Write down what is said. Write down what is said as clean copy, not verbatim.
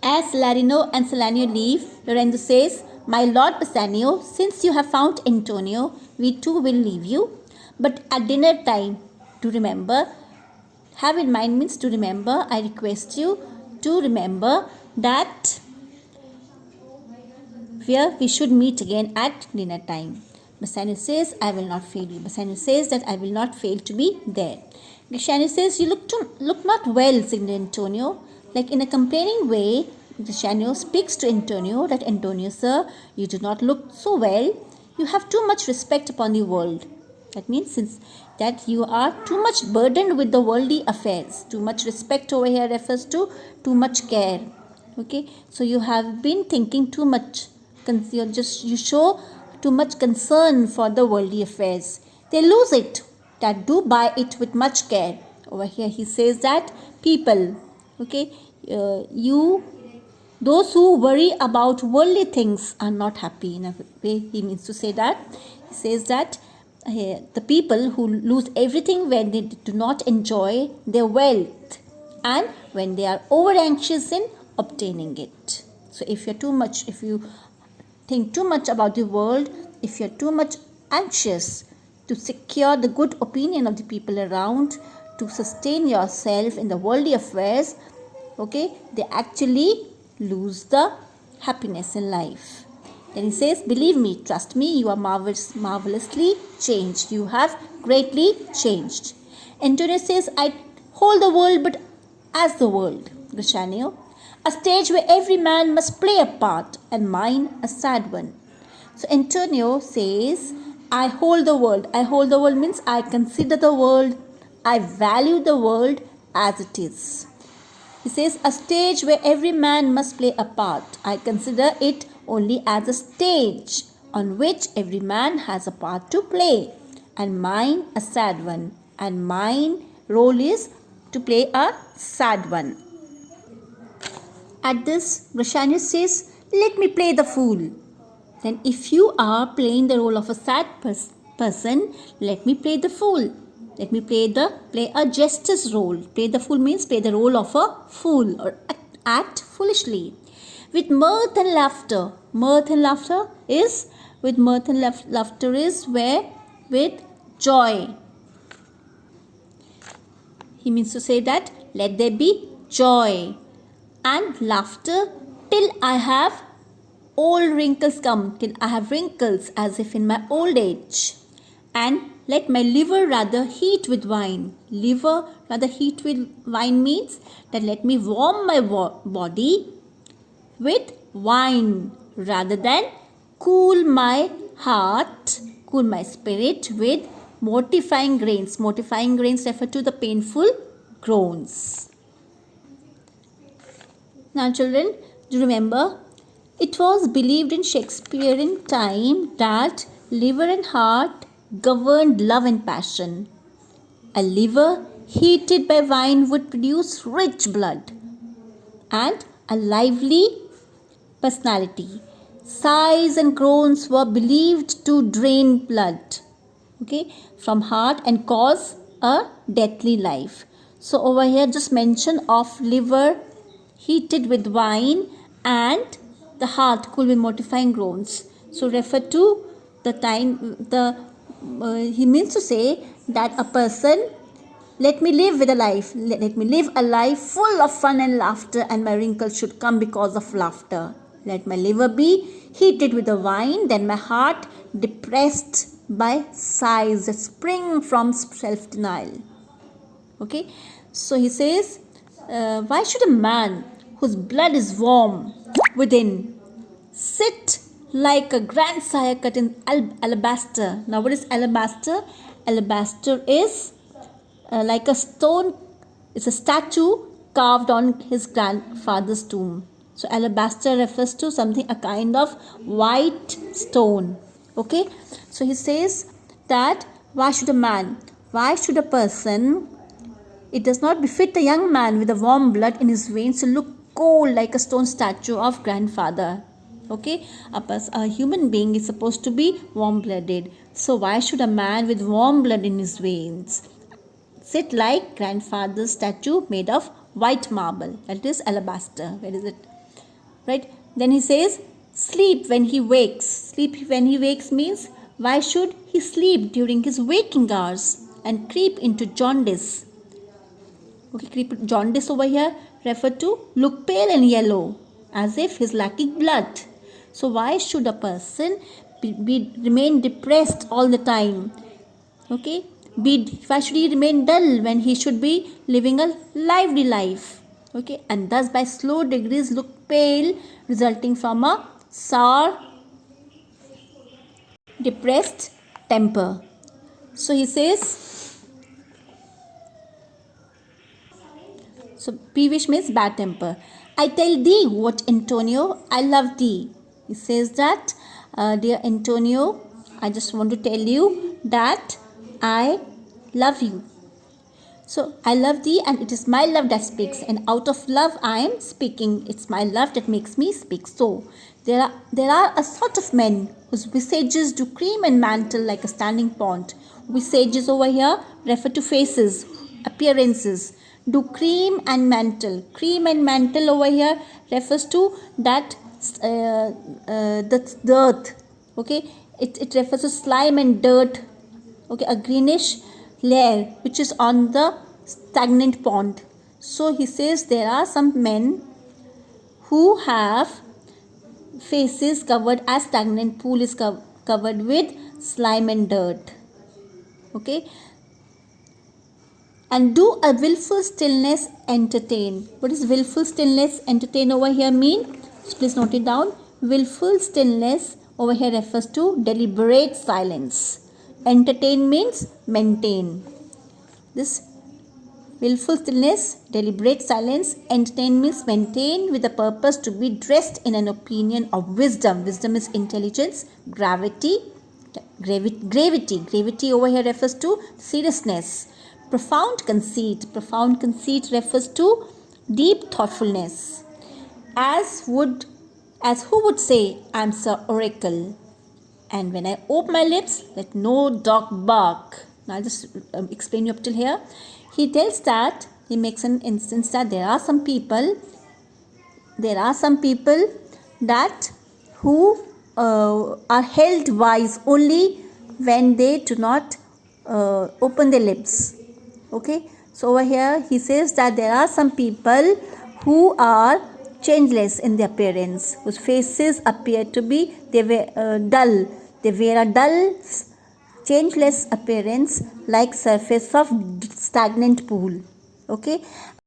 As Salarino and Salanio leave, Lorenzo says, "My lord Bassanio, since you have found Antonio, we too will leave you. But at dinner time, to remember, have in mind means to remember, I request you to remember that where we should meet again at dinner time." Bassanio says, "I will not fail you." Bassanio says that I will not fail to be there. Bassanio says, "You look not well," said Antonio. Like in a complaining way, Bassanio speaks to Antonio that, "Antonio, sir, you do not look so well. You have too much respect upon the world." That means since that you are too much burdened with the worldly affairs. Too much respect over here refers to too much care. Okay, so you have been thinking too much. You show too much concern for the worldly affairs. They lose it that do buy it with much care. Over here he says that people, okay, those who worry about worldly things are not happy. In a way, he means to say that. He says that the people who lose everything when they do not enjoy their wealth and when they are over anxious in obtaining it. So if you think too much about the world, if you're too much anxious to secure the good opinion of the people around, to sustain yourself in the worldly affairs, okay, they actually lose the happiness in life. Then he says, "Believe me, trust me, you are marvelously changed. You have greatly changed." Antonio says, "I hold the world but as the world." Bassanio, "A stage where every man must play a part, and mine a sad one." So Antonio says, "I hold the world." I hold the world means I consider the world, I value the world as it is. He says, "A stage where every man must play a part. I consider it only as a stage on which every man has a part to play, and mine a sad one. And mine role is to play a sad one." At this, Bassanio says, "Let me play the fool." Then if you are playing the role of a sad person, let me play the fool. Let me play a jester's role. Play the fool means play the role of a fool or act foolishly. With mirth and laughter. Mirth and laughter is where with joy. He means to say that let there be joy and laughter till I have old wrinkles come, till I have wrinkles as if in my old age. And let my liver rather heat with wine. Liver rather heat with wine means that let me warm my body with wine rather than cool my heart, cool my spirit with mortifying grains. Mortifying grains refer to the painful groans. Now children, do remember, it was believed in Shakespearean time that liver and heart governed love and passion. A liver heated by wine would produce rich blood and a lively personality. Sighs and groans were believed to drain blood, okay, from heart and cause a deathly life. So over here just mention of liver heated with wine and the heart cool with mortifying groans. So refer to the time he means to say that a person, let me live with a life, let me live a life full of fun and laughter, and my wrinkles should come because of laughter. Let my liver be heated with the wine, then my heart depressed by sighs that spring from self-denial. Okay, so he says, why should a man whose blood is warm within sit like a grandsire cut in alabaster? Now what is alabaster? Alabaster is like a stone, it's a statue carved on his grandfather's tomb. So alabaster refers to something, a kind of white stone. Okay, so he says that why should a person, it does not befit a young man with a warm blood in his veins to look cold like a stone statue of grandfather. Okay, a human being is supposed to be warm-blooded. So why should a man with warm blood in his veins sit like grandfather's statue made of white marble, that is alabaster? Where is it? right? Then he says, sleep when he wakes. Sleep when he wakes means why should he sleep during his waking hours and creep into jaundice? Okay, creep jaundice over here refer to look pale and yellow as if he's lacking blood. So why should a person remain depressed all the time? Okay, why should he remain dull when he should be living a lively life? Okay, and thus by slow degrees look pale, resulting from a sour, depressed temper. So he says, so peevish means bad temper. I tell thee what, Antonio, I love thee. He says that, dear Antonio, I just want to tell you that I love you. So I love thee, and it is my love that speaks, and out of love I am speaking. It's my love that makes me speak. So there are a sort of men whose visages do cream and mantle like a standing pond. Visages over here refer to faces, appearances. Do cream and mantle. Cream and mantle over here refers to that the earth. Okay, it refers to slime and dirt. Okay, a greenish layer which is on the stagnant pond. So he says there are some men who have faces covered as stagnant pool is covered with slime and dirt. Okay, and do a willful stillness entertain. What is willful stillness entertain over here mean? So please note it down. Willful stillness over here refers to deliberate silence. Entertain means maintain. This willful stillness, deliberate silence, entertain means maintain with the purpose to be dressed in an opinion of wisdom. Wisdom is intelligence, gravity. Gravity over here refers to seriousness. Profound conceit refers to deep thoughtfulness. As who would say, I am Sir Oracle. And when I open my lips, let no dog bark. Now I'll just explain you up till here. He tells that, he makes an instance that there are some people that who are held wise only when they do not open their lips. Okay, so over here he says that there are some people who are changeless in their appearance, whose faces appear to be dull. They wear a dull, changeless appearance like surface of stagnant pool. Okay,